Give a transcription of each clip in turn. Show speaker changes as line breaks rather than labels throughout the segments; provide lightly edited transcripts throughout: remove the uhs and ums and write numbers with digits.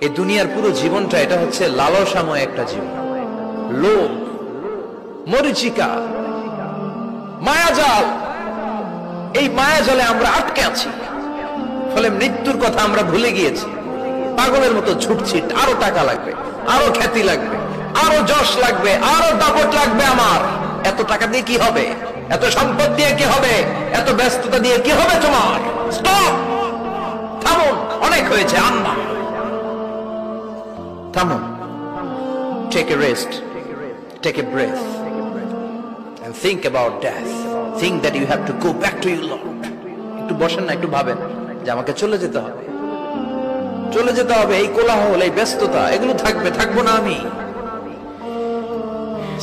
এই দুনিয়ার পুরো জীবনটা এটা হচ্ছে লালসাময় একটা জীবন, লোভ, মরিচিকা, মায়াজাল। এই মায়াজালে আমরা আটকে আছি, ফলে মৃত্যুর কথা আমরা ভুলে গিয়েছি। পাগলের মতো ছুটছি, আরো টাকা লাগবে, আরো খ্যাতি লাগবে, আরো যশ লাগবে, আরো দাপট লাগবে। আমার এত টাকা দিয়ে কি হবে? এত সম্পদ দিয়ে কি হবে? এত ব্যস্ততা দিয়ে কি হবে? তোমার স্টপ, থামুন, অনেক হয়েছে। আন্না, থামুন, take a rest, take a breath and think about death. Think that you have to go back to your Lord. একটু বসেন না, একটু ভাবেন যে আমাকে চলে যেতে হবে, চলে যেতে হবে। এই কোলাহল, এই ব্যস্ততা, এগুলো থাকবে, থাকবো না আমি।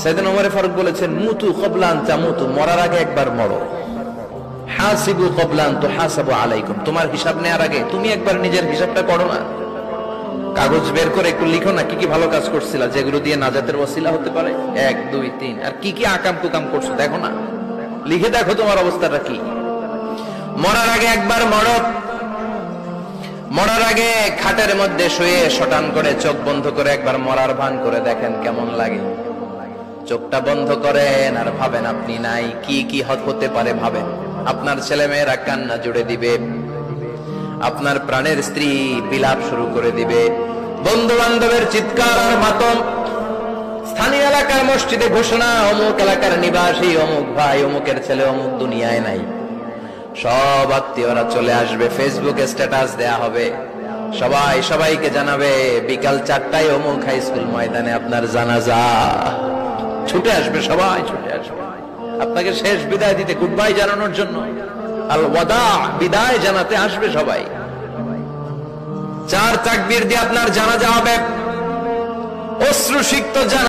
সাইয়েদনা ওমর ফারুক বলেছেন, মুতু ক্বাবলা আন তামুতু, মরার আগে একবার মরো। হাসিবু ক্বাবলা আন তুহাসাবু আলাইকুম, তোমার হিসাব নেওয়ার আগে তুমি একবার নিজের হিসাবটা করো না। কাগজ বের করে একটু লিখো না কি কি ভালো কাজ করছিলা, যেগুলো দিয়ে নাজাতের ওসিলা হতে পারে। 1 2 3, আর কি কি আকাম কুকাম করছো দেখো না, লিখে দেখো তোমার অবস্থাটা কি। মরার আগে একবার মরো। মরার আগে খাটের মধ্যে শুয়ে শটান করে চোখ বন্ধ করে একবার মরার ভান করে দেখেন কেমন লাগে। চোখটা বন্ধ করেন আর ভাবেন আপনি নাই, কি কি হতে পারে ভাবেন। আপনার ছেলে মেয়েরা কান্না জুড়ে দিবে, আপনার প্রাণের স্ত্রী বিলাপ শুরু করে দিবে, বন্ধু বান্ধবের চিৎকার আর মাতম, স্থানীয় এলাকার মসজিদে ঘোষণা, অমুক এলাকার নিবাসী অমুক ভাই অমুকের ছেলে অমুক দুনিয়ায় নাই। সব আত্মীয়রা চলে আসবে, ফেসবুকে স্ট্যাটাস দেয়া হবে, সবাই সবাইকে জানাবে বিকাল 4টায় অমুক হাই স্কুল ময়দানে আপনার জানাজা। ছুটে আসবে, সবাই ছুটে আসবে আপনাকে শেষ বিদায় দিতে, গুড বাই জানানোর জন্য, আল ওয়াদা, বিদায় জানাতে আসবে সবাই। 4 তাকবীর দিয়ে আপনার জানাজা হবে, অশ্রুসিক্ত জানাজা।